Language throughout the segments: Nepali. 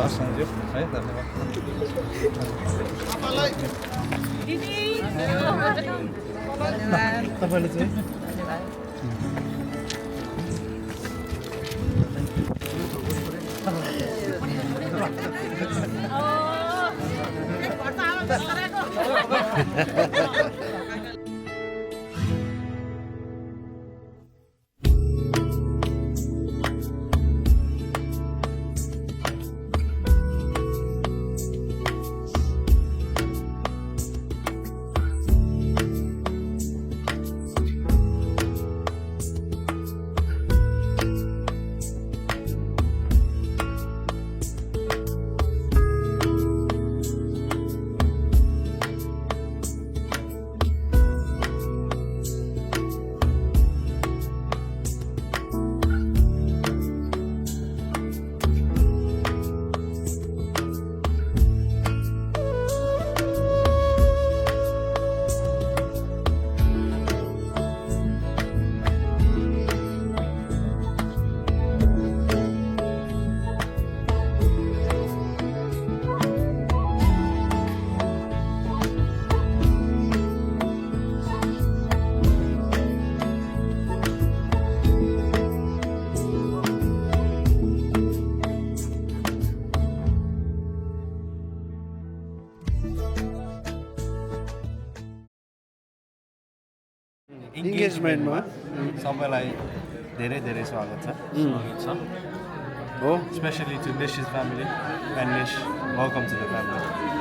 सम्झ्यो है धन्यवाद तपाईँले चाहिँ इन्गेजमेन्टमा सबैलाई धेरै धेरै स्वागत छ हो स्पेसली टु निशिस फ्यामिली एन्ड निश वेलकम टु द फ्यामिली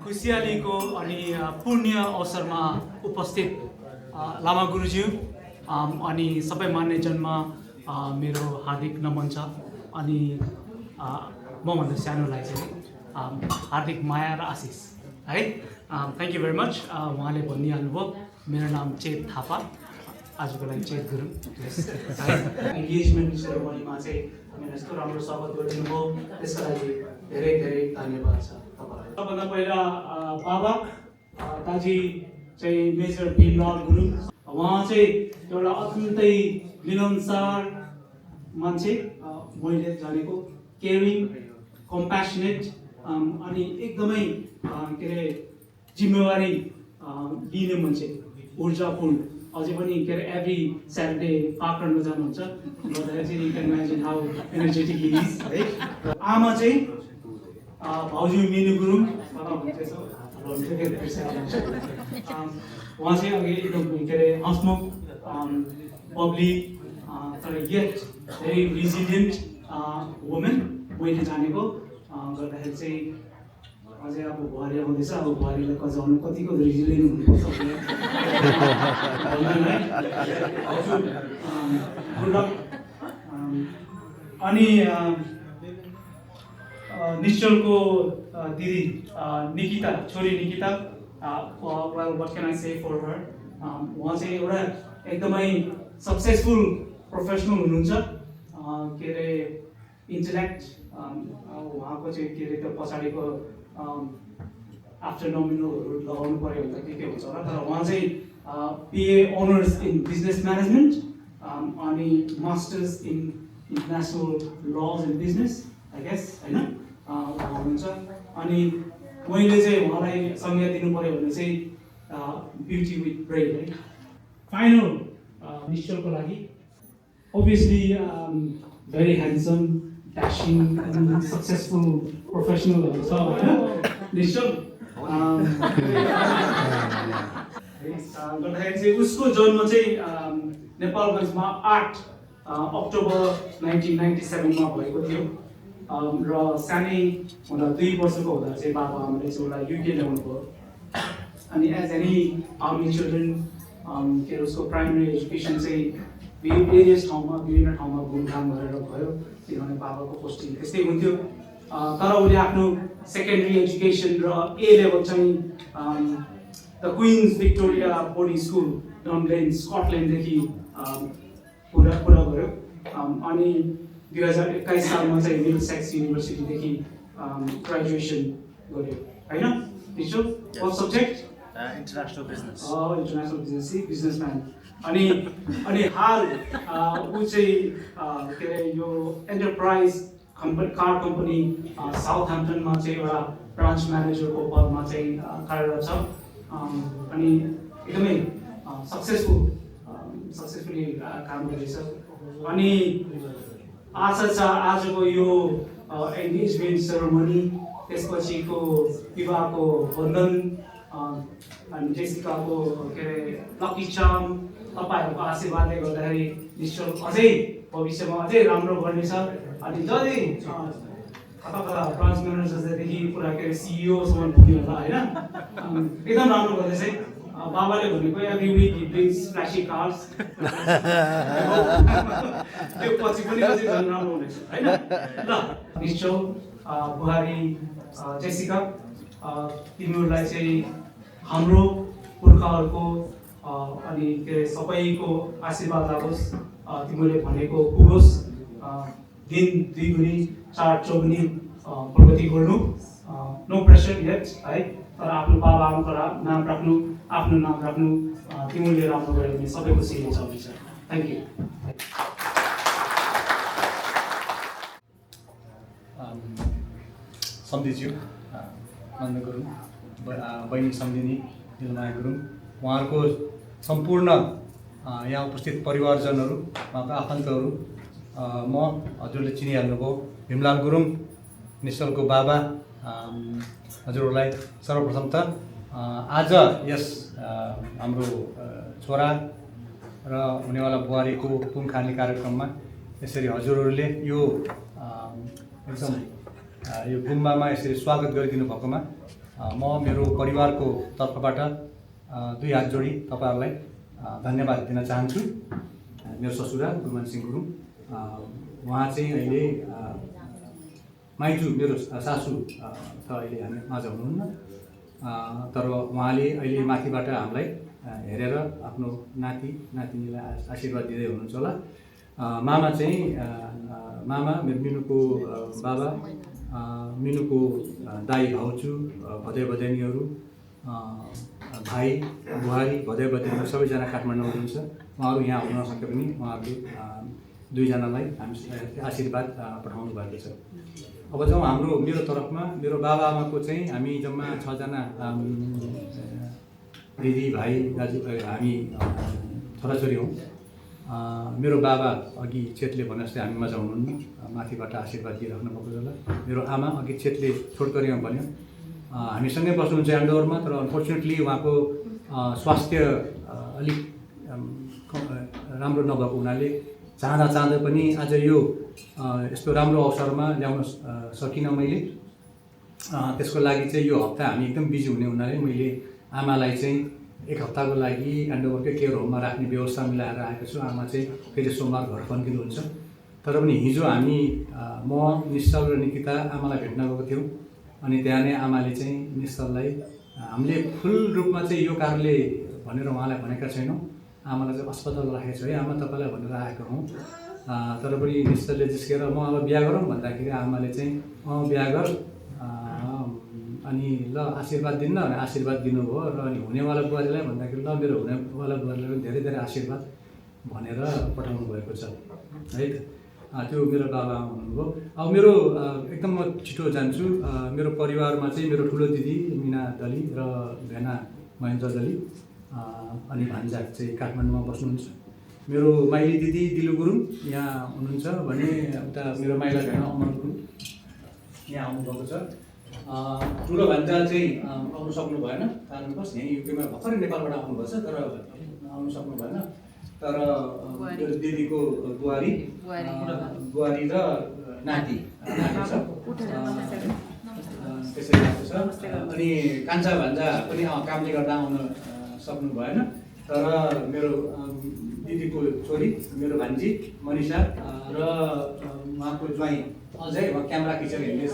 खुसियालीको अनि पुण्य अवसरमा उपस्थित लामा गुरुज्यू अनि सबै मान्यजनमा मेरो हार्दिक नमन छ अनि मभन्दा सानोलाई चाहिँ हार्दिक माया र आशिष है। Thank you very much. उहाँले भनिहाल्नुभयो मेरो नाम चेत थापा, आजको लागि चेत गुरुङ। इङ्गेजमेन्ट सेरेमनीमा चाहिँ हामीलाई यस्तो राम्रो स्वागत गरिदिनु भयो, त्यसको लागि धेरै धेरै धन्यवाद छ तपाईँलाई। सबभन्दा पहिला बाबा दाजी चाहिँ मेजर भीमलाल गुरुङ, उहाँ चाहिँ एउटा अत्यन्तै मिलनसार मान्छे, मैले जानेको केयरिङ, कम्प्यासनेट अनि एकदमै के अरे जिम्मेवारी लिने मान्छे, ऊर्जापूर्ण। अझै पनि के अरे एभ्री स्याटरडे पार्क गर्न जानुहुन्छ गर्दाखेरि चाहिँ you can imagine how energetic he is है। आमा चाहिँ भाउजू मिनु गुरुङ, उहाँ चाहिँ अघि एकदम के अरे हँसमुख, बब्ली, तर येट भेरी रिजिलियन्ट वुमेन मैले जानेको। गर्दाखेरि चाहिँ अझै अब बुहारी आउँदैछ, अब बुहारीलाई कजाउनु कतिको रिजिलियन्ट हुनुपर्छ अनि निश्चलको दिदी निकिता, छोरी Nikita, what can I say for her? उहाँ चाहिँ एउटा एकदमै सक्सेसफुल प्रोफेसनल हुनुहुन्छ, के अरे इन्टेलेक्ट उहाँको चाहिँ के अरे त्यो पछाडिको आफ्टर नोमिनलहरू लगाउनु पऱ्यो भने त के हुन्छ होला, तर उहाँ चाहिँ BA honours in business management अनि masters in international law and business I guess होइन उहाँ हुनुहुन्छ। अनि मैले चाहिँ उहाँलाई संज्ञा दिनु पऱ्यो भने चाहिँ ब्युटी विथ ब्रेन है। फाइनल निश्चलको लागि obviously very handsome, dashing and successful professional also होइन निश्चल। गर्दाखेरि चाहिँ उसको जन्म चाहिँ नेपालगञ्जमा 8 अक्टोबर 1997 मा भएको थियो र सानै हुँदा 2 वर्षको हुँदा चाहिँ बाबा आमाले चाहिँ उसलाई युके ल्याउनु भयो। अनि एज एनी आर्मी चिल्ड्रेन के उसको प्राइमेरी एजुकेसन चाहिँ वेरियस ठाउँमा विभिन्न ठाउँमा घुमघाम गरेर भयो, किनभने बाबाको पोस्टिङ त्यस्तै हुन्थ्यो। तर उसले आफ्नो सेकेन्डरी एजुकेसन र ए लेभल चाहिँ the Queen's Victoria boarding school Dunblane स्कटल्यान्डदेखि पुरा गर्यो। अनि 2021 सालमा चाहिँ मिडलसेक्स युनिभर्सिटीदेखि ग्रेजुएसन गर्यो होइन। What subject? International business. International business, businessman. अनि हाल ऊ चाहिँ के अरे यो एन्टरप्राइज कार कम्पनी साउथह्याम्पटनमा चाहिँ एउटा ब्रान्च म्यानेजरको पदमा चाहिँ कार्यरत छ। अनि एकदमै सक्सेसफुली काम गर्दैछ। अनि आशा छ आजको यो एन्गेजमेन्ट सेरेमनी, त्यसपछिको विवाहको बन्धन अनि जेसिकाको के अरे लकी चार्म तपाईँहरूको आशीर्वादले गर्दाखेरि निश्चल अझै भविष्यमा अझै राम्रो गर्नेछ। अनि जति कता ब्रान्च म्यानेजरदेखि पुरा के अरे सिइओसम्म पुग्यो होला होइन, एकदम राम्रो गर्दैछ। बाबाले भनेको every week he brings flashy cars, त्यो पछि पनि अझै झन् राम्रो हुनेछ होइन। ल निश्चल, बुहारी जेसिका, तिमीहरूलाई चाहिँ हाम्रो पुर्खाहरूको अनि के अरे सबैको आशीर्वाद लागोस्, तिमीले भनेको पुगोस्, दिन 2 गुणी 4 चौगुणी प्रगति गर्नु, नो प्रेसर यट है। तर आफ्नो बाबा आमाको नाम राख्नु, आफ्नो नाम राख्नु, तिमीले राम्रो गऱ्यो भने सबैको श्रेय चल्छ। Thank you. सम्धिज्यू नन्द गुरुङ, बहिनी सम्धिनी दिलमाया गुरुङ, उहाँहरूको सम्पूर्ण यहाँ उपस्थित परिवारजनहरू, उहाँको आफन्तहरू, म हजुरले चिनिहाल्नुभयो भीमलाल गुरुङ, निश्चलको बाबा, हजुरहरूलाई सर्वप्रथम त आज यस हाम्रो छोरा र हुनेवाला बुहारीको पुङ खाने कार्यक्रममा यसरी हजुरहरूले यो एकदम यो गुम्बामा यसरी स्वागत गरिदिनु भएकोमा म मेरो परिवारको तर्फबाट दुई हात जोडी तपाईँहरूलाई धन्यवाद दिन चाहन्छु। मेरो ससुरा गुरुमान सिंह गुरुङ, उहाँ चाहिँ अहिले माइजू मेरो सासू त अहिले हामी माझ हुनुहुन्न, तर उहाँले अहिले माथिबाट हामीलाई हेरेर आफ्नो नाति नातिनीलाई आशीर्वाद दिँदै हुनुहुन्छ होला। मामा चाहिँ मामा मेरो मिनुको बाबा, मिनुको दाई भाउजू, भदै भदैनीहरू, भाइ बुहारी, भदै भदैनीहरू सबैजना काठमाडौँ हुनुहुन्छ। उहाँहरू यहाँ हुन नसके पनि उहाँहरूले दुईजनालाई हामी आशीर्वाद पठाउनु भएको छ। अब जाउँ हाम्रो मेरो तर्फमा मेरो बाबा आमाको चाहिँ हामी जम्मा 6 जना दिदी भाइ दाजु हामी छोराछोरी हौँ। मेरो बाबा अघि चेतले भने जस्तै हामी माझ हुनुहुन्न, माथिबाट आशीर्वाद दिइराख्नु भएको होला। मेरो आमा अघि चेतले छोटकरीमा भन्यो हामीसँगै बस्नुहुन्छ एन्डोरमा, तर अनफर्चुनेटली उहाँको स्वास्थ्य अलिक राम्रो नभएको हुनाले चाहँदा पनि आज यो यस्तो राम्रो अवसरमा ल्याउन सकिनँ मैले। त्यसको लागि चाहिँ यो हप्ता हामी एकदम बिजी हुने हुनाले मैले आमालाई चाहिँ 1 हप्ताको लागि एन्डोभरकै केयर होममा राख्ने व्यवस्था मिलाएर आएको छु। आमा चाहिँ फेरि सोमबार घर फर्किनुहुन्छ। तर पनि हिजो हामी म निश्चल र निकिता आमालाई भेट्न गएको थियौँ। अनि त्यहाँ नै आमाले चाहिँ निश्चललाई हामीले फुल रूपमा चाहिँ यो कारणले भनेर उहाँलाई भनेका छैनौँ, आमालाई चाहिँ अस्पताल राखेको छु है आमा तपाईँलाई भनेर आएको हौँ। तर पनि निश्चलले जिस्केर म अब बिहा गरौँ भन्दाखेरि आमाले चाहिँ बिहा गर अनि ल आशीर्वाद दिन्न भने आशीर्वाद दिनुभयो। र अनि हुनेवाला बुहारीलाई भन्दाखेरि ल मेरो हुनेवाला बुहारीलाई पनि धेरै धेरै आशीर्वाद भनेर पठाउनु भएको छ है त। त्यो मेरो बाबा हुनुभयो। अब मेरो एकदम म छिटो जान्छु। मेरो परिवारमा चाहिँ मेरो ठुलो दिदी मिना दली र भेना महेन्द्र दली अनि भान्जा चाहिँ काठमाडौँमा बस्नुहुन्छ। मेरो माइली दिदी दिलु गुरुङ यहाँ हुनुहुन्छ भने उता मेरो माइला भेना अमर गुरुङ यहाँ आउनुभएको छ। ठुलो भान्जा चाहिँ आउनु सक्नु भएन, कारणवश यहीँ युकेमा भर्खरै नेपालबाट आउनुभएको छ, तर आउनु सक्नु भएन। तर मेरो दिदीको बुहारी र नाति छ त्यसरी आएको छ। अनि कान्छा भान्जा पनि कामले गर्दा आउन सक्नु भएन। तर मेरो दिदीको छोरी मेरो भान्जी मनिषा र उहाँको ज्वाइँ अझै क्यामेरा खिचेर हिँड्दैछ,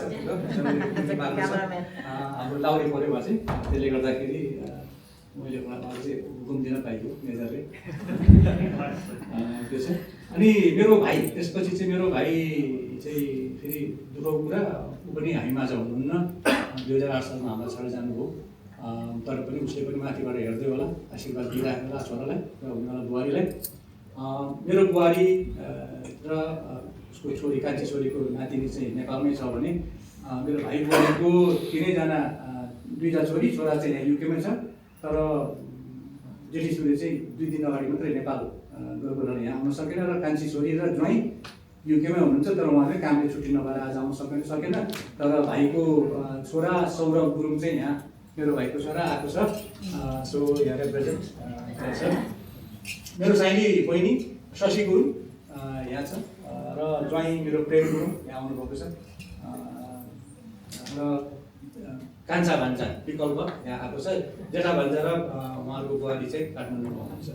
हाम्रो लाउरी पऱ्यो भए चाहिँ त्यसले गर्दाखेरि मैले उहाँलाई चाहिँ हुकुम दिन पाइयो मेजरले त्यो छ। अनि मेरो भाइ त्यसपछि चाहिँ मेरो भाइ चाहिँ फेरि दुःखको कुरा ऊ पनि हामी माझ हुनुहुन्न। 2008 सालमा हामीलाई छोडेर जानुभयो। तर पनि उसले पनि माथिबाट हेर्दै होला, आशीर्वाद दिइरहेको होला छोरालाई र हुनेवाला बुहारीलाई। मेरो बुहारी र उसको छोरी कान्छी छोरीको नातिनी चाहिँ नेपालमै छ भने मेरो भाइ बुहारीको 3 जना 2टा छोरी छोरा चाहिँ यहाँ युकेमै छ। तर जेठी छोरी चाहिँ 2 दिन अगाडि मात्रै नेपाल गएको र यहाँ आउन सकेन। र कान्छी छोरी र ज्वाइँ युकेमै हुनुहुन्छ, तर उहाँले कामले छुट्टी नभएर आज आउन सकेन। तर भाइको छोरा सौरभ गुरुङ चाहिँ यहाँ मेरो भाइको छोरा आएको छ। सो यहाँ रिप्रेजेन्ट छ। मेरो साइली बहिनी शशी गुरुङ यहाँ छ र ज्वाइँ मेरो प्रेम गुरुङ यहाँ आउनुभएको छ। र कान्छा भान्जा विकल्प यहाँ आएको छ। जेठा भान्जा र उहाँहरूको बुहारी चाहिँ काठमाडौँमा हुनुहुन्छ।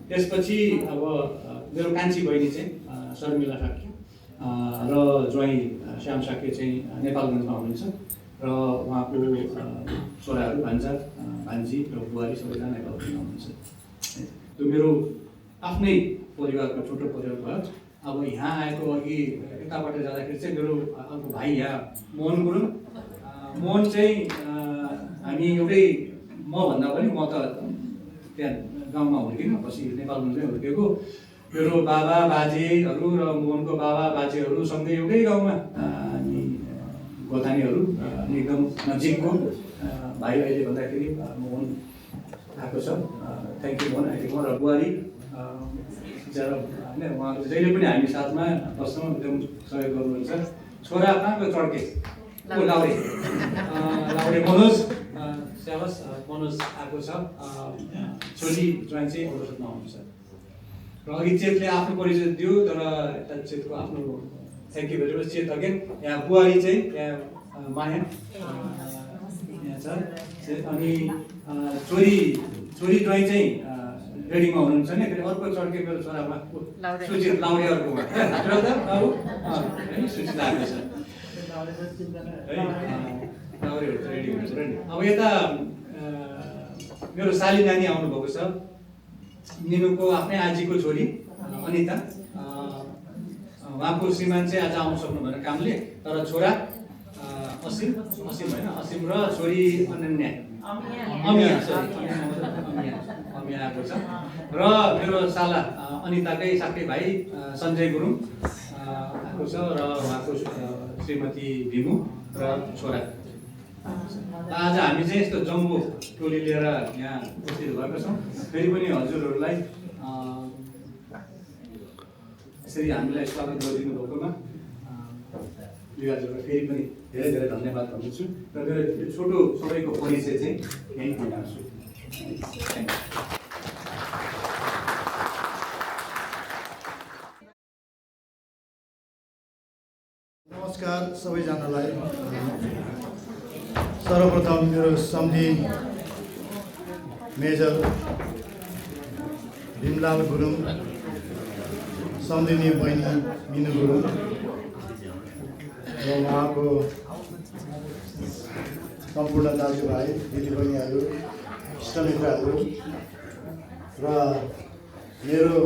त्यसपछि अब मेरो कान्छी बहिनी चाहिँ शर्मिला साक्य र ज्वाइँ श्याम साक्य चाहिँ नेपालगञ्जमा हुनुहुन्छ। र उहाँको छोराहरू भान्जा भान्जी र बुहारी सबैजना नेपालगञ्जमा हुनुहुन्छ। त्यो मेरो आफ्नै परिवारको छोटो परिवार भयो। अब यहाँ आएको अघि यताबाट जाँदाखेरि चाहिँ मेरो अर्को भाइ यहाँ मोहन गुरुङ। मोहन चाहिँ हामी एउटै मभन्दा पनि म त त्यहाँ गाउँमा हुर्किनँ, पछि नेपालमा चाहिँ हुर्केको। मेरो बाबा बाजेहरू र मोहनको बाबा बाजेहरू सँगै एउटै गाउँमा अनि गोतानीहरू एकदम नजिकको भाइ अहिले भन्दाखेरि मोहन आएको छ। थ्याङ्क यू मोहन आइदिएको र बुहारी बिचरा होइन, उहाँहरू जहिले पनि हामी साथमा बस्छौँ, एकदम सहयोग गर्नुहुन्छ। छोरा कहाँको चड्के लाउरे मनोज स्यावास मनोज आएको छ। छोरी ज्वाइन चाहिँ अग्रसरमा हुनुहुन्छ। र अघि चेतले आफ्नो परिचय दियो, तर यता चेतको आफ्नो थ्याङ्क यू भेरी मच चेत अगेन। यहाँ बुहारी चाहिँ यहाँ माया यहाँ छ चेत, अनि छोरी ज्वाइन चाहिँ रेडिङमा हुनुहुन्छ नि। फेरि अर्को चड्के मेरो छोरामा सुचित लाउने अर्कोमा सुचित आएको छ लाउरेहरू त रेडी हुनुहुन्छ नि। अब यता मेरो साली नानी आउनुभएको छ, निनुको आफ्नै आजीको छोरी अनिता। उहाँको श्रीमान चाहिँ आज आउनु सक्नु भएन कामले, तर छोरा असीम होइन र छोरी अनन्या अमिया आएको छ। र मेरो साला अनिताकै साथै भाइ सञ्जय गुरुङ आएको छ, र उहाँको श्रीमती भिमु र छोरा। आज हामी चाहिँ यस्तो जम्बो टोली लिएर यहाँ उपस्थित भएका छौँ। फेरि पनि हजुरहरूलाई यसरी हामीलाई स्वागत गरिदिनु भएकोमा हजुरलाई फेरि पनि धेरै धेरै धन्यवाद भन्छु। र मेरो छोटो सबैको परिचय चाहिँ यहीँ भन्छु। नमस्कार सबैजनालाई। सर्वप्रथम मेरो सम्धी मेजर भीमलाल गुरुङ, सम्धिनी बहिनी मिनु गुरुङ र उहाँको सम्पूर्ण दाजुभाइ दिदीबहिनीहरू, इष्टमित्रहरू र मेरो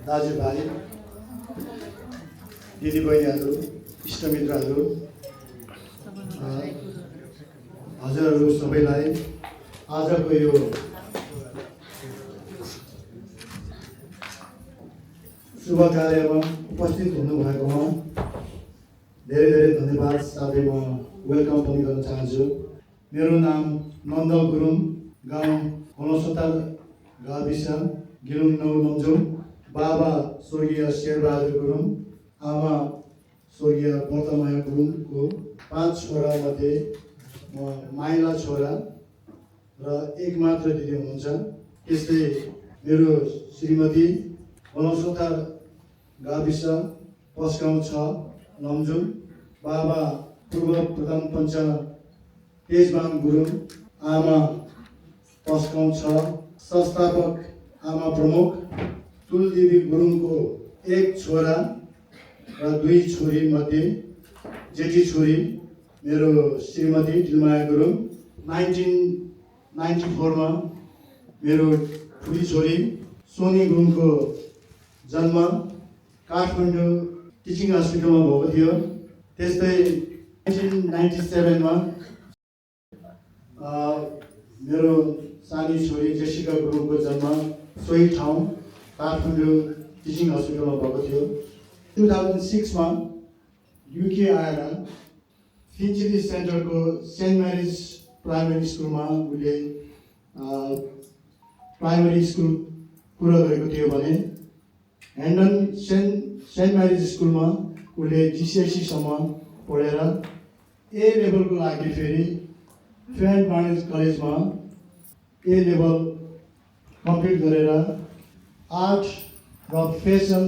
दाजुभाइ दिदीबहिनीहरू, इष्टमित्रहरू, हजुरहरू सबैलाई आजको यो शुभ कार्यमा उपस्थित हुनुभएकोमा धेरै धेरै धन्यवाद साथै म वेलकम पनि गर्न चाहन्छु। मेरो नाम नन्दल गुरुङ, गाउँ 69 गाविस गिलुङ 9 लमजुङ। बाबा स्वर्गीय शेरबहादुर गुरुङ, आमा स्वर्गीय व्रतमाया गुरुङको 5 छोरा मध्ये म माइला छोरा र एक मात्र दिदी हुनुहुन्छ। त्यस्तै मेरो श्रीमती 69 गाविस पस्गाउँ 6 लमजुङ। बाबा पूर्व प्रधान पञ्च तेजबाङ गुरुङ, आमा पस्गाउँ 6 संस्थापक आमा प्रमुख तुलदेवी गुरुङको 1 छोरा र 2 छोरी मध्ये जेठी छोरी मेरो श्रीमती दिलमाया गुरुङ। 1994 मा मेरो ठुली छोरी सोनी गुरुङको जन्म काठमाडौँ टिचिङ हस्पिटलमा भएको थियो। त्यस्तै 1997 मा मेरो सानी छोरी जेसिका गुरुङको जन्म सोही ठाउँ काठमाडौँ टिचिङ हस्पिटलमा भएको थियो। 2006 मा युके आएर फिन्चिली सेन्टरको सेन्ट मेरिज प्राइमेरी स्कुलमा उसले प्राइमेरी स्कुल पुरा गरेको थियो भने ह्यान्डन सेन्ट मेरिज स्कुलमा उसले GCSE सम्म पढेर ए लेभलको लागि फेरि फेन्ट बार्नेस कलेजमा ए लेभल कम्प्लिट गरेर आर्ट र फेसन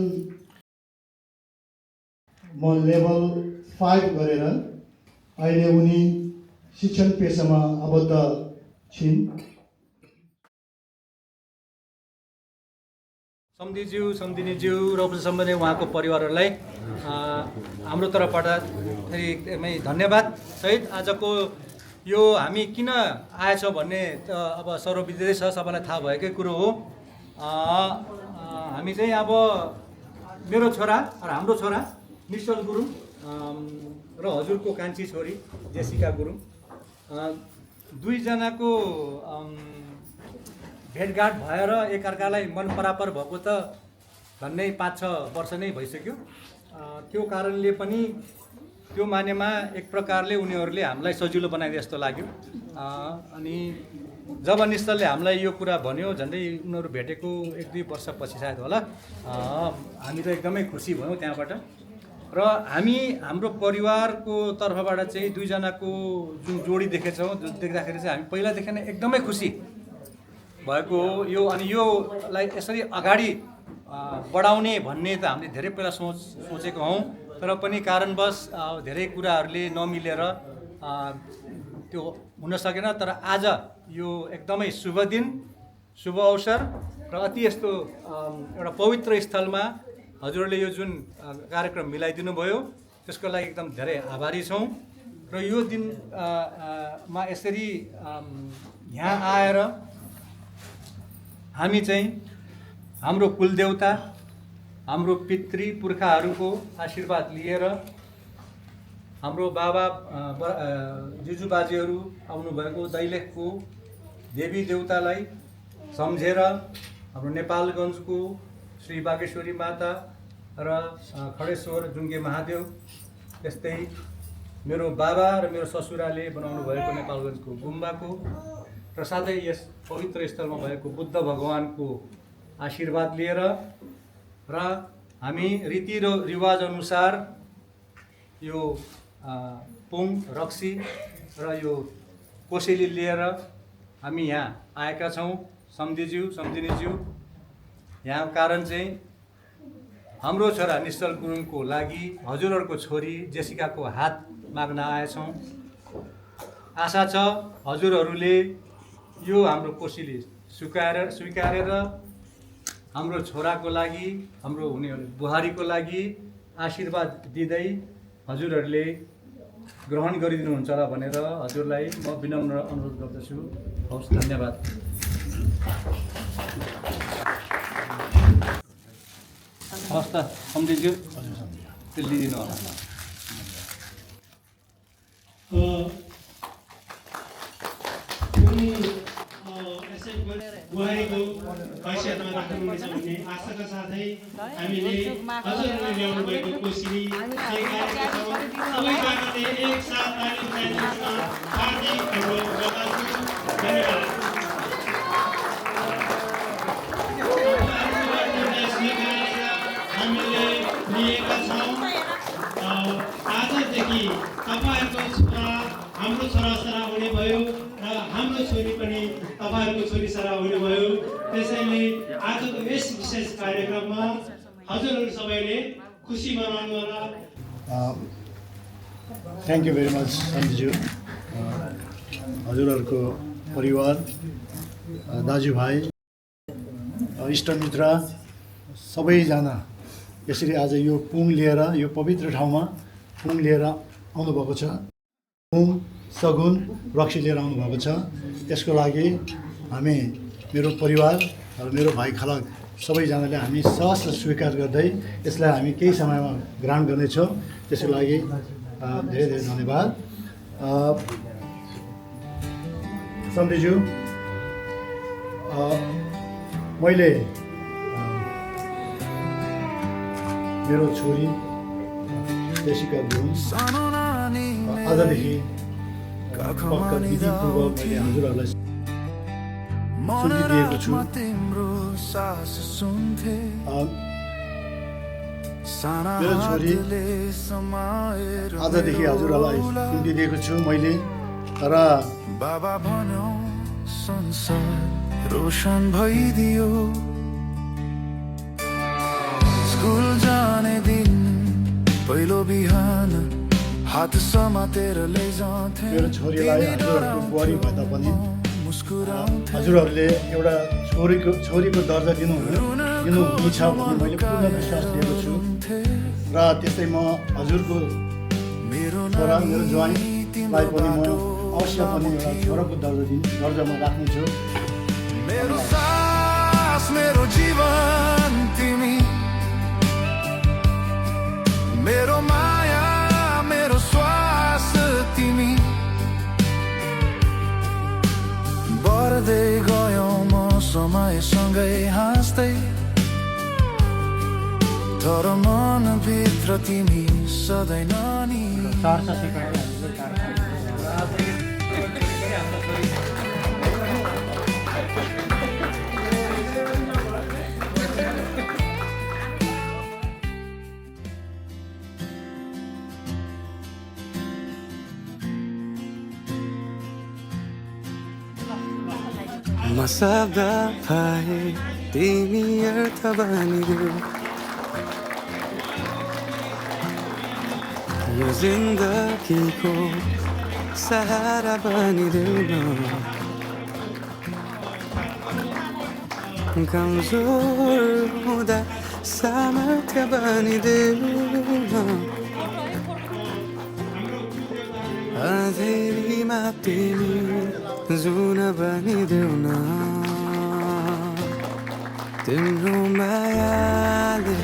म लेभल 5 गरेर अहिले उनी शिक्षण पेसामा आबद्ध छिन्। सम्धिज्यू, सम्धिनीज्यू र सबैले उहाँको परिवारहरूलाई हाम्रो तर्फबाट फेरि एकदमै धन्यवाद सहित आजको यो हामी किन आएछौँ भन्ने त अब सर्वविदितै छ, सबैलाई थाहा भएकै कुरो हो। हामी चाहिँ अब मेरो छोरा र हाम्रो छोरा निश्चल गुरुङ र हजुरको कान्छी छोरी जेसिका गुरुङ दुईजनाको भेटघाट भएर एकअर्कालाई मन परापर भएको त झन्डै 5-6 वर्ष नै भइसक्यो। त्यो कारणले पनि त्यो मानेमा एक प्रकारले उनीहरूले हामीलाई सजिलो बनाइदिए जस्तो लाग्यो। अनि जब निश्चलले हामीलाई यो कुरा भन्यो झन्डै उनीहरू भेटेको 1-2 वर्षपछि सायद होला, हामी त एकदमै खुसी भयौँ त्यहाँबाट। र हाम्रो परिवारको तर्फबाट चाहिँ दुईजनाको जुन जोडी देखेछौँ देख्दाखेरि चाहिँ हामी पहिलादेखि नै एकदमै खुसी भएको हो यो। अनि योलाई यसरी अगाडि बढाउने भन्ने त हामीले धेरै पहिला सोचेको हौँ, तर पनि कारणवश धेरै कुराहरूले नमिलेर त्यो हुन सकेन। तर आज यो एकदमै शुभ दिन, शुभ अवसर र अति यस्तो एउटा पवित्र स्थलमा हजुरहरूले यो जुन कार्यक्रम मिलाइदिनु भयो त्यसको लागि एकदम धेरै आभारी छौँ। र यो दिनमा यसरी यहाँ आएर हामी चाहिँ हाम्रो कुलदेवता, हाम्रो पितृ पुर्खाहरूको आशीर्वाद लिएर हाम्रो बाबा जिजुबाजेहरू आउनुभएको दैलेखको देवी देवतालाई सम्झेर हाम्रो नेपालगञ्जको श्री बागेश्वरी माता र खडेश्वर जुङ्गे महादेव, त्यस्तै मेरो बाबा र मेरो ससुराले बनाउनु भएको नेपालगञ्जको गुम्बाको र साथै यस पवित्र स्थलमा भएको बुद्ध भगवानको आशीर्वाद लिएर र हामी रीतिरिवाज अनुसार यो पुङ रक्सी र यो कोसेली लिएर हामी यहाँ आएका छौँ। सम्झिनेज्यू यहाँ कारण चाहिँ हाम्रो छोरा निश्चल गुरुङको लागि हजुरहरूको छोरी जेसिकाको हात माग्न आएछौँ। आशा छ हजुरहरूले यो हाम्रो कोसेली स्वीकारेर हाम्रो छोराको लागि, हाम्रो हुने बुहारीको लागि आशीर्वाद दिँदै हजुरहरूले ग्रहण गरिदिनुहुन्छ होला भनेर हजुरलाई म विनम्र अनुरोध गर्दछु। हवस्, धन्यवाद। हवस् त सम्झिज्यू लिदिनु होला। बुहारीको हैसियतमा राख्नुहुनेछ भन्ने आशाका साथै हामीले हजुरहरूले ल्याउनु भएको कोसेली सबैजनाले एकसाथ ताली बजाइदिनुमा हार्दिक अनुरोध गर्दछु। धन्यवाद। हामीले लिएका छौँ। आजदेखि तपाईँहरूको छोरा हाम्रो छोराछोरा हुने भयो र हाम्रो छोरी पनि तपाईँहरूको छोरी छोरा हुने भयो। त्यसैले आजको यस विशेष कार्यक्रममा हजुरहरू सबैले खुसी मनाउनु होला। थ्याङ्क यू भेरी मच सन्जीज्यू। हजुरहरूको परिवार, दाजुभाइ, इष्टमित्र सबैजना यसरी आज यो पुङ लिएर, यो पवित्र ठाउँमा पुङ लिएर आउनुभएको छ। पुङ, सगुन, रक्सी लिएर आउनुभएको छ। यसको लागि हामी, मेरो परिवार र मेरो भाइ खलक सबैजनाले हामी सहर्ष स्वीकार गर्दै यसलाई हामी केही समयमा ग्रहण गर्नेछौँ। त्यसको लागि धेरै धेरै धन्यवाद। सन्जीज्यू, मैले मेरो छोरी जेसिका गुरुङ आजदेखि पक्का विधिपूर्वक मैले हजुरहरूलाई सुम्पिदिएको छु। मेरो छोरी आजदेखि हजुरहरूलाई सुम्पिदिएको छु मैले। र बाबा भन्यो संसार रोशन भइदियो, स्कुल जाने दिन पहिलो बिहान हात समातेर लैजान्थे। मेरो छोरीलाई हजुरहरूको बुहारी भए तापनि हजुरहरूले एउटा छोरीको दर्जा दिनुहुनेछ भन्ने मैले पूर्ण विश्वास लिएको छु। र त्यस्तै म हजुरको छोरा, मेरो ज्वाइँलाई पनि म अवश्य पनि एउटा छोराको दर्जामा राख्नेछु। मेरो सास, मेरो जीवन तिमी, मेरो माया, मेरो श्वास तिमी, सँगै हाँस्दै तर मनभित्र तिमी सधैँ नानी म शब्द पाए तिमी अर्थ बनिदेऊ यो जिन्दगीको सहारा बनिदेऊ न कमजोर हुँदा सामर्थ्य बनिदेऊ न अँधेरीमा तिमी जुन बनिदेऊ न तिम्रो मायाले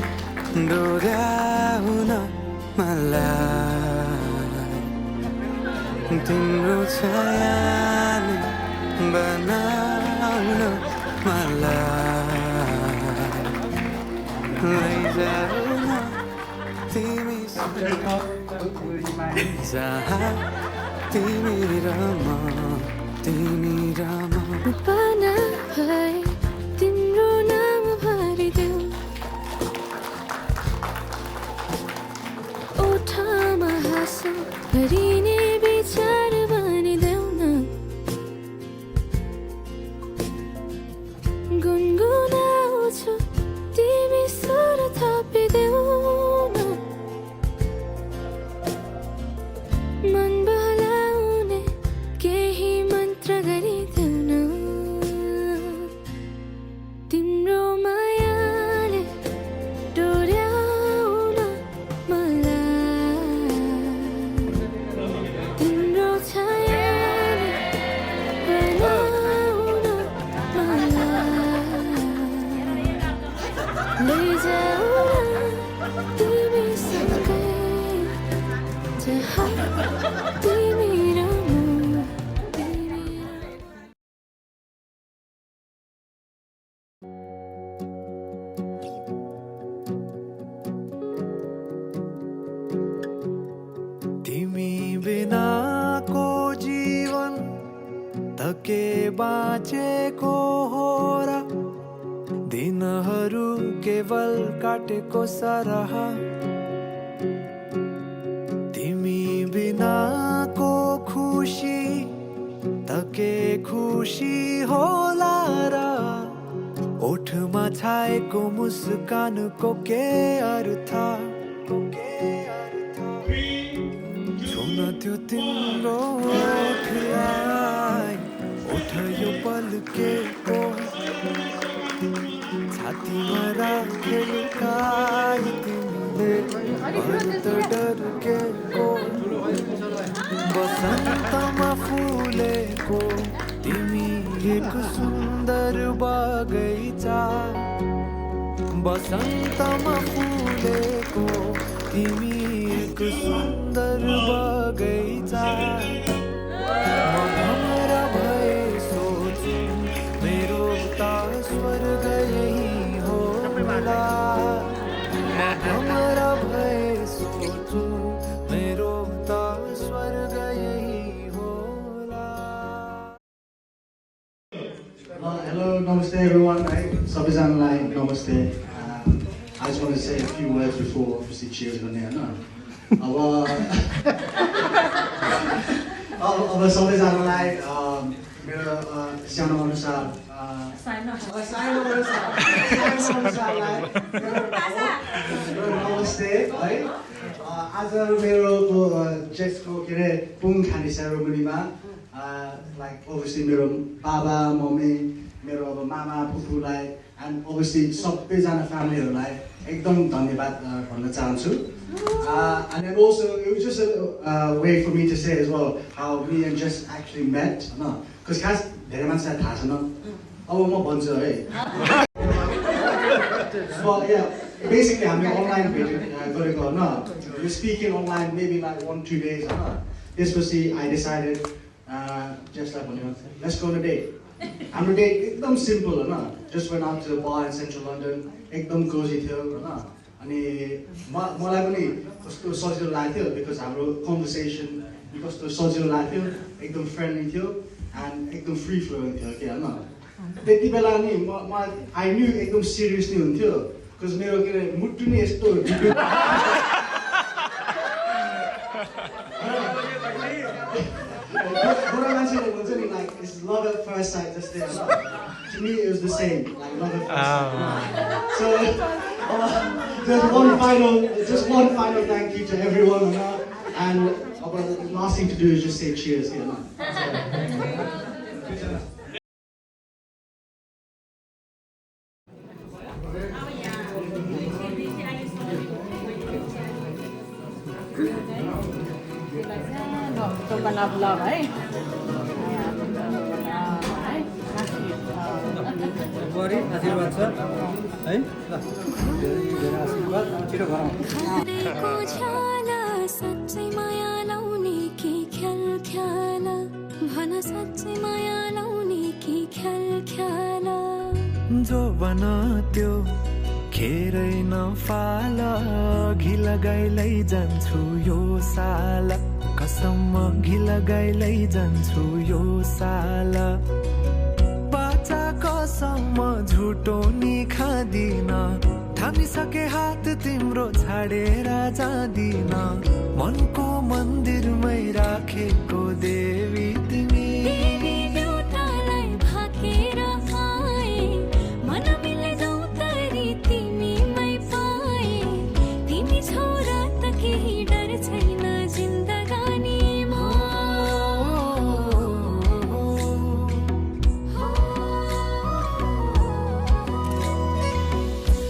डोर्याउन मलाई तिम्रो छायाले बनाउन मलाई लैजाऊ न तिमी जहाँ तिमी र म तिमी र म पाना भए तिम्रो नाम भरिदेऊ ओठमा हाँसो भरिने विचार बनिदेऊ न गुनगुनाउँछु तिमी स्वर थपिदेऊ न मन बहलाउने केही मन्त्र गरिदेऊ न तिम्रो मायाले डोर्याउन मलाई तिम्रो छायाले बनाउन मलाई लैजाऊ न तिमी सँगै जहाँ तिमी र म तिमी र तिमी बिनाको जीवन त के बाँचेको हो र दिनहरू केवल काटेको सरह तिमी बिनाको खुसी त के खुसी होला र ओठमा छाएको मुस्कानको के अर्थ छुन त्यो तिम्रो ओठलाई ओठ यो पल्केको छातीमा राखेर काई तिमीले त डरकेको बसन्तमा फुलेको तिमी एक सुन्दर बगैँचा बसन्तमा फुलेको तिमी एक सुन्दर बगैँचा म भ्रमर भए सोचु मेरो त स्वर्ग यही होला म भ्रमर भए सोचु मेरो त स्वर्ग यही होला Hello, namaste everyone. सबैजनालाई नमस्ते. I just want to say a few words before obviously cheers गर्ने हैन. अब सबैजनालाई मेरो सानो अनुसार नमस्ते है. आज मेरो जेफको के अरे पुङ खाने सेरोमनीमा like obviously मेरो बाबा मम्मी मेरो अब मामा फुपूलाई and obviously सबैजना फ्यामिलीहरूलाई एकदम धन्यवाद भन्न चाहन्छु. And then also it was just a way for me to say as well how me and Jess actually met, no, because खास धेरै मान्छेलाई थाहा छैन. अब म भन्छु है. Well, yeah, basically हामी online गरेको हैन. We speaking online maybe like 1-2 days हैन. त्यसपछि I decided just like भन्यो let's go on a date. हाम्रो डे एकदम सिम्पल होइन, just went out to the bar in central London, एकदम कोजी थियो होइन। अनि मलाई पनि कस्तो सजिलो लाग्थ्यो बिकज हाम्रो कन्भर्सेसन कस्तो सजिलो लाग्थ्यो, एकदम फ्रेन्डली थियो एन्ड एकदम फ्री फ्लोइङ थियो कि होइन। त्यति बेला नि म आई न्यू एकदम सिरियस नै हुन्थ्यो बिकज मेरो के अरे मुटु नै यस्तो बुढा मान्छेले भन्छ नि like it's love at first sight जस्तै होइन। To me it was the same, like love at first sight. So just one final thank you to everyone, and the last thing to do is just say cheers, you know. Love, है आशीर्वाद छ है, ल आशीर्वाद छिटो गरौँ। हारेको छाला साँच्चै माया लाउने कि ख्याल ख्याल, भन साँच्चै माया लाउने कि ख्याल ख्याल। जो बन त्यो खेरै नफाल, घि लगाइलै जान्छु यो साल, कसम घि लगाइलै जान्छु यो साल। बाचा कसम झुटो नि खादिन, थामिसके हात तिम्रो छाडेर जादिन, मनको मन्दिरमै राखेको देवी तिमी।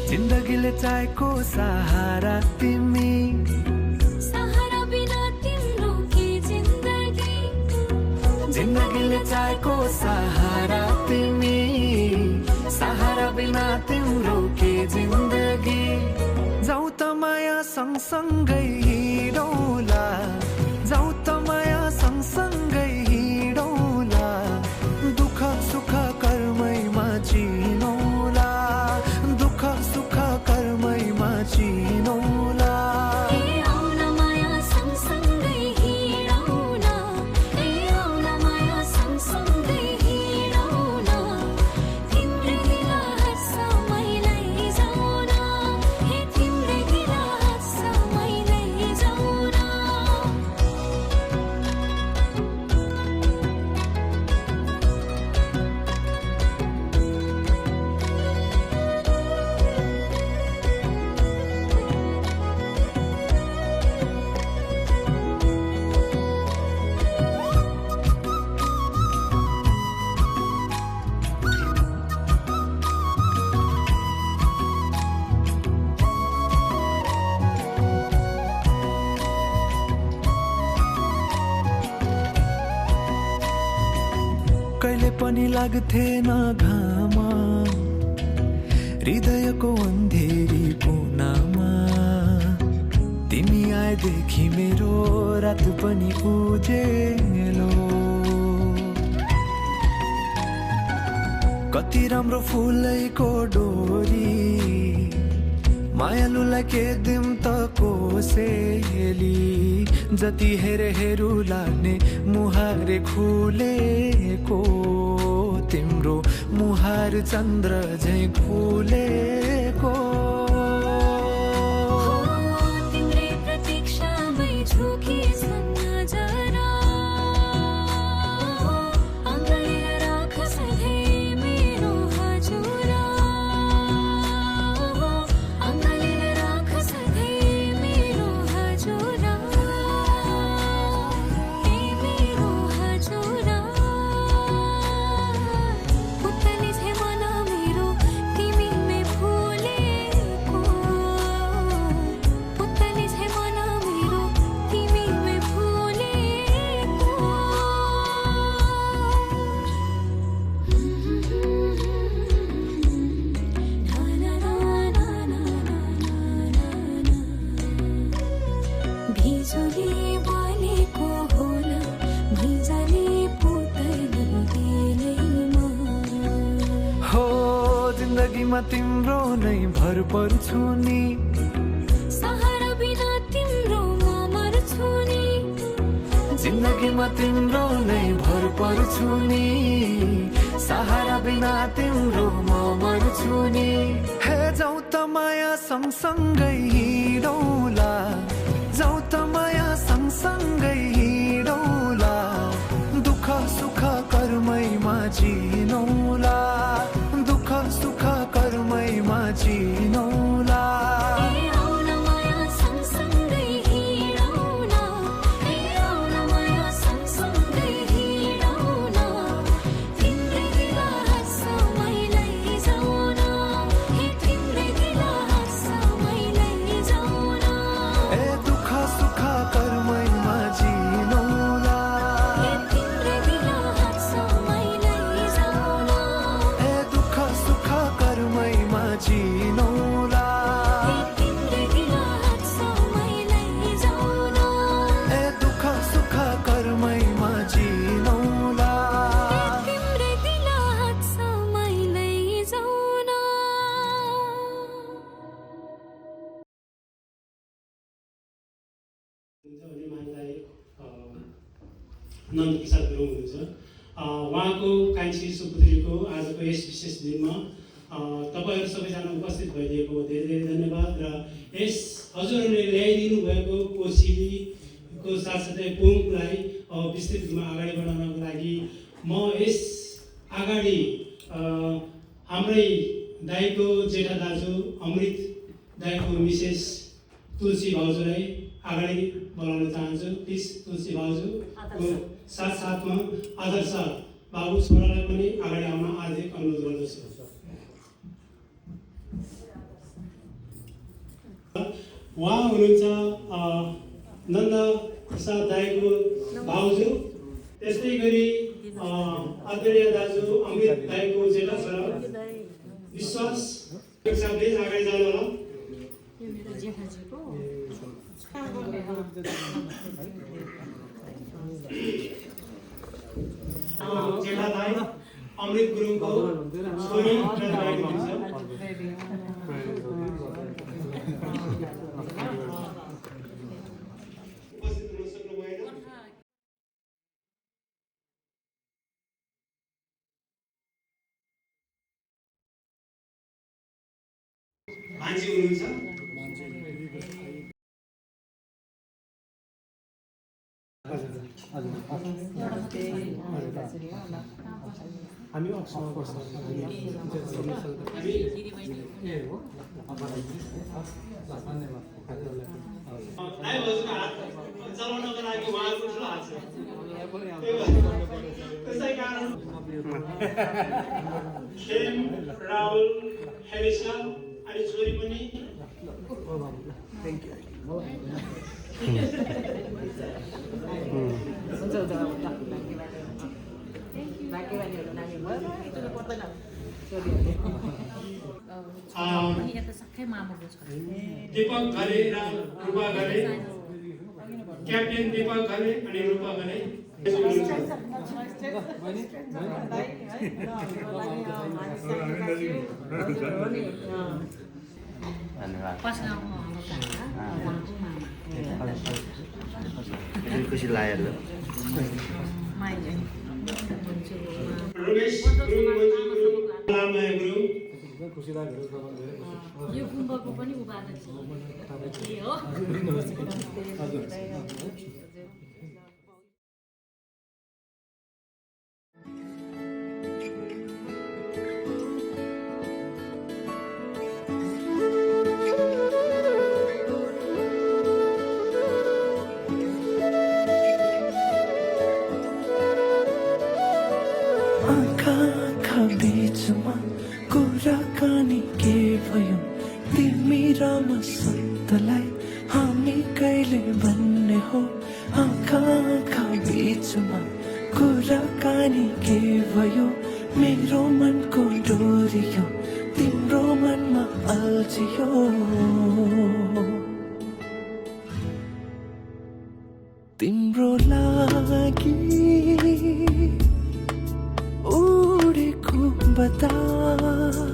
जिन्दगीले चाहेको सहारा तिमी, सहारा बिना तिम्रो के जिन्दगी। जिन्दगीले चाहेको सहारा तिमी, सहारा बिना तिम्रो के जिन्दगी। जाऊ त माया सँगसँगै हिँडौला, जाऊ त माया सँगसँगै हिँडौला, दुःख सुख कर्मैमा चिनौला, दुःख सुख कर्मैमा चिनौला। कहिले पनि लाग्थेन घाम हृदयको अन्धेरी कुनामा, तिमी आएदेखि मेरो रात पनि उजेलो। कति राम्रो फुलैको डोरी, मायालुलाई के दिम त कोसेली, जति हेरे हेरु लाग्ने मुहारे खुलेको, तिम्रो मुहार चन्द्र झै खुलेको। तिम्रै प्रतीक्षामै झुकी जरा, अङ्गालेर राख सधैँ मेरो हजुरा, अङ्गालेर राख सधैँ मेरो हजुरा, ए मेरो हजुरा। उत्तली छे मन मेरो तिमीमै तिम्रो नै भर पर्छु नि सहारा बिना तिम्रो म मर्छु नि जिन्दगीमा तिम्रो नै भर पर्छु नि सहारा बिना तिम्रो म मर्छु नि हे जाऊ त माया सँगसँगै हिँडौला जाऊ त माया सँगसँगै हिँडौला दुःख सुख कर्मैमा जिनौला दुःख सुख कर्मैमा जिनौला नन्द किशोर गुरुङ हुनुहुन्छ उहाँको कान्छी सुपुत्रीको आजको यस विशेष दिनमा तपाईहरु सबैजना उपस्थित भइदिएको धेरै धेरै धन्यवाद र यस हजुरहरूले ल्याइदिनु भएको कोसिलीको साथसाथै पुङलाई विस्तृत रूपमा अगाडि बढाउनको लागि म यस अगाडि हाम्रै दाइको जेठा दाजु अमृत दाइको मिसेस तुलसी भाउजूलाई अगाडि बोलाउन चाहन्छु प्लिज तुलसी भाउजूको साथसाथमा आदर्श बाबु छोरालाई पनि अगाडि आउन हार्दिक अनुरोध गर्दछु उहाँ हुनुहुन्छ नन्द प्रसाद दाइको भाउजू त्यस्तै गरी आदरणीय दाजु अमृत दाइको जेठा छोरा विश्वास प्लिज अगाडि जानु होला जेठा दाइ अमृत गुरुङको छोरी हुनुहुन्छ भान्जी हुनुहुन्छ हामी अक्सर चलाउनको लागि उहाँको ठुलो हात छ त्यसै कारण खेम राहुल हेलिसा अनि छोरी पनि दीपक घले र रूपा घले क्याप्टेन दीपक घले अनि रूपा घले खुसी लाग्यो रमेश गुरुङ मन्जु गुरुङ लामाया गुरुङ यो गुम्बाको पनि उपाध्यक्ष हो बीचमा कुराकानी के भयो तिमी र म सत्तलाई हामी कहिले भन्ने हो आँखा बीचमा कुराकानी के भयो मेरो मनको डोरियो तिम्रो मनमा अल्झियो तिम्रो लागि उडेको बतास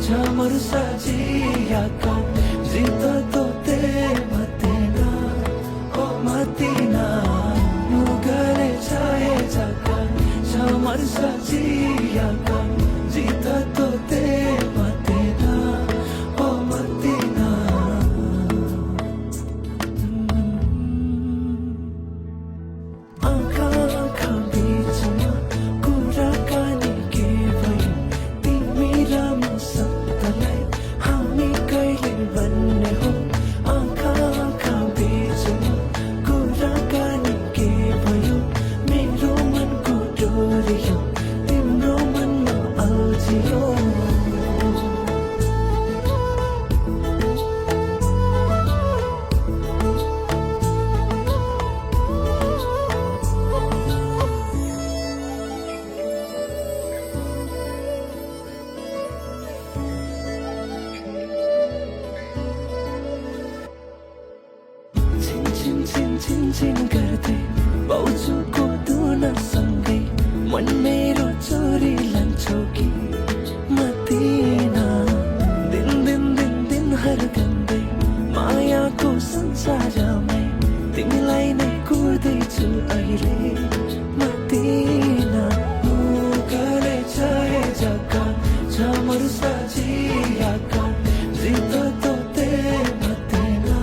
झमर सजियाका जित तोते मतिना ओ मतिना मुगले चाहे जका झमर सजियाका जित तोते मतिना ओ मतिना आँखा आँखा बीचमा कुराकानी के भयो तिमी र म सबैलाई हामी कहिले भन्ने हो आँखा आँखा बीचमा कुराकानी के भयो मेरो मनको डोरियो तिम्रो मनमा अल्झियो छिन गर्दै बाउजूको दुनसँगै मन मेरो चोरी लान्छौ कि मतिना दिन दिन दिन दिन हर्कन्दै मायाको संसारमै तिमीलाई नै कुर्दैछु अहिले मतिना मुगले चाहे जग्गा झमर सजियाका जित तोते मतिना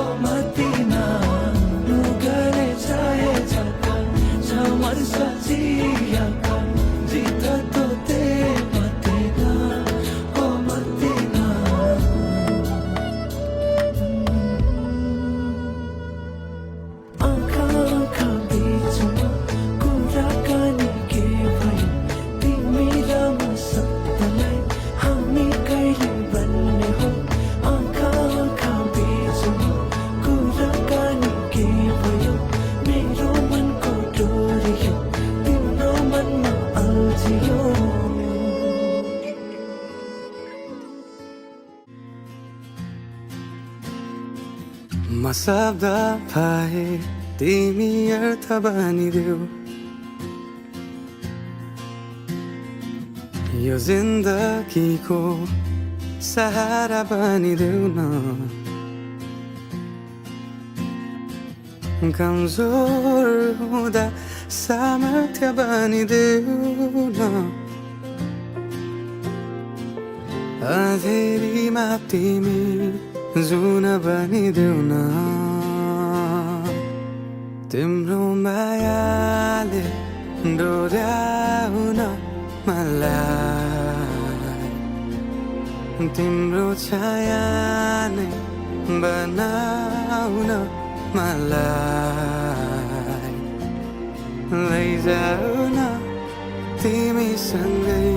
ओ मतिना मुगले चाहे जग्गा झमर सजियाका जित तोते मतिना ओ मतिना आँखा आँखा बीचमा कुराकानी के भयो तिमी र म सबैलाई हामी कहिले भन्ने हो आँखा आँखा बीचमा कुराकानी के भयो मेरो मनको डोरियो तिम्रो मनमा अल्झियो म शब्द पाए तिमी अर्थ बनिदेऊ यो जिन्दगीको सहारा बनिदेऊ न कमजोर हुँदा सामर्थ्य बनिदेऊ न अँधेरीमा तिमी जुन बनिदेऊ न तिम्रो मायाले डोर्याउन मलाई तिम्रो छाया नै बनाउन मलाई लैजाऊ न तिमीसँगै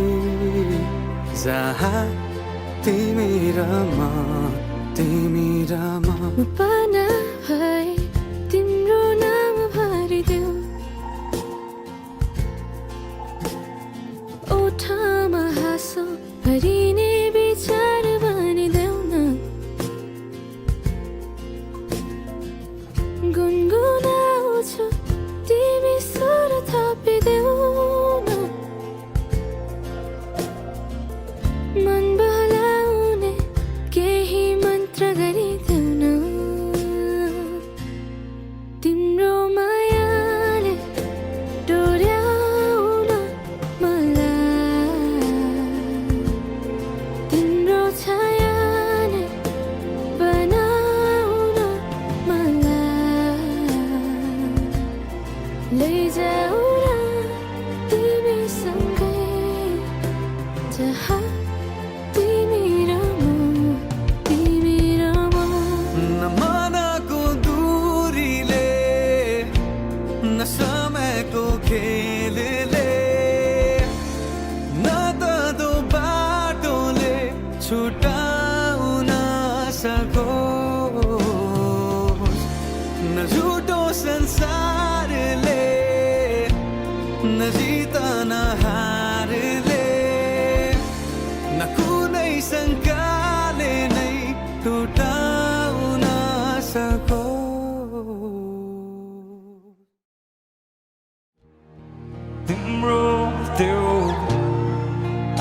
जहाँ तिमी र म पाना भए तिम्रो नाम भरिदेऊ ओठमा हाँसो भरिने विचार बनिदेऊ न गुनगुनाउँछु तिमी स्वर थपिदेऊ न मन बहलाउने केही मन्त्र गरिदेऊ न तिम्रो मायाले डोर्याउन मलाई तिम्रो छाया नै बनाउन मलाई लैजाऊ न तिमीसँगै जहाँ तिमी र म न मनको दूरीले न समयको खेलले न त दो बाटोले छुटाउन सकोस् न झुटो संसारले न जितन हारले न कुनै शङ्काले नै टुटाउन सकोस् तिम्रो त्यो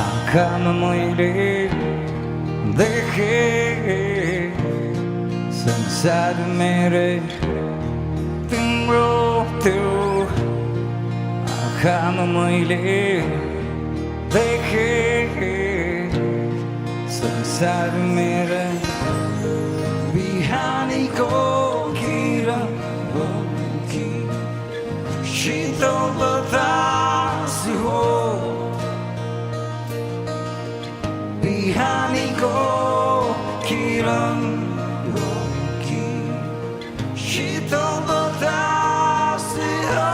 आँखामा मैले देखे संसार मेरे तिम्रो त्यो आँखामा मैले देखे संसार मेरा बिहानीको किरण हो कि शीतल बतास हो बिहानीको किरण हो कि शीतल बतास हो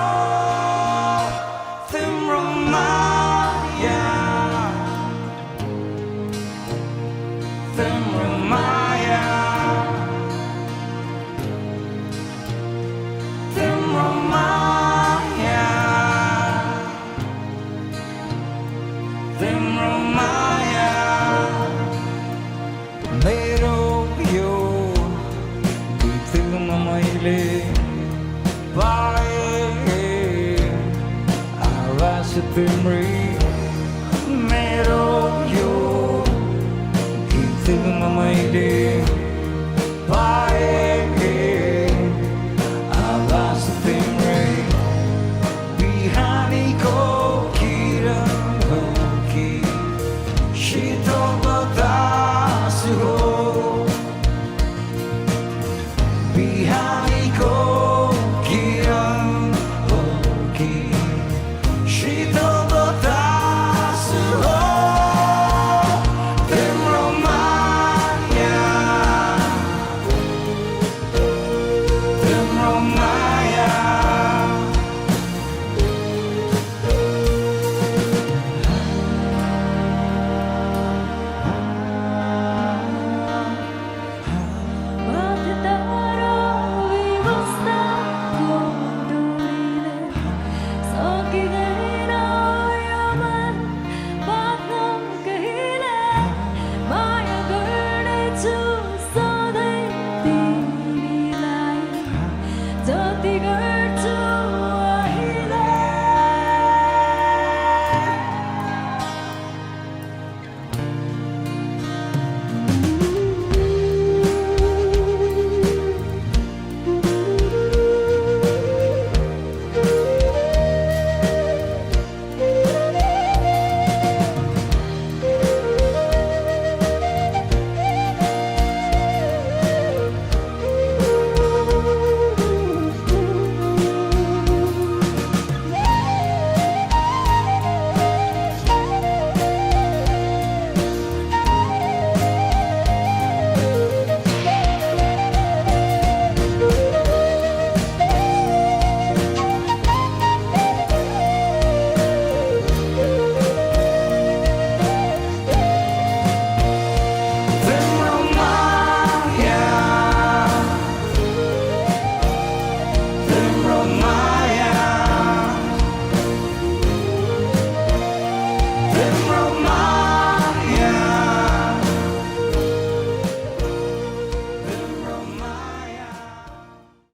तिम्रो माया तिम्रो माया तिम्रो माया तिम्रो माया मेरो यो गीतमा मैले पाएँ आवाज तिम्रै मेरो यो गीतमा मैले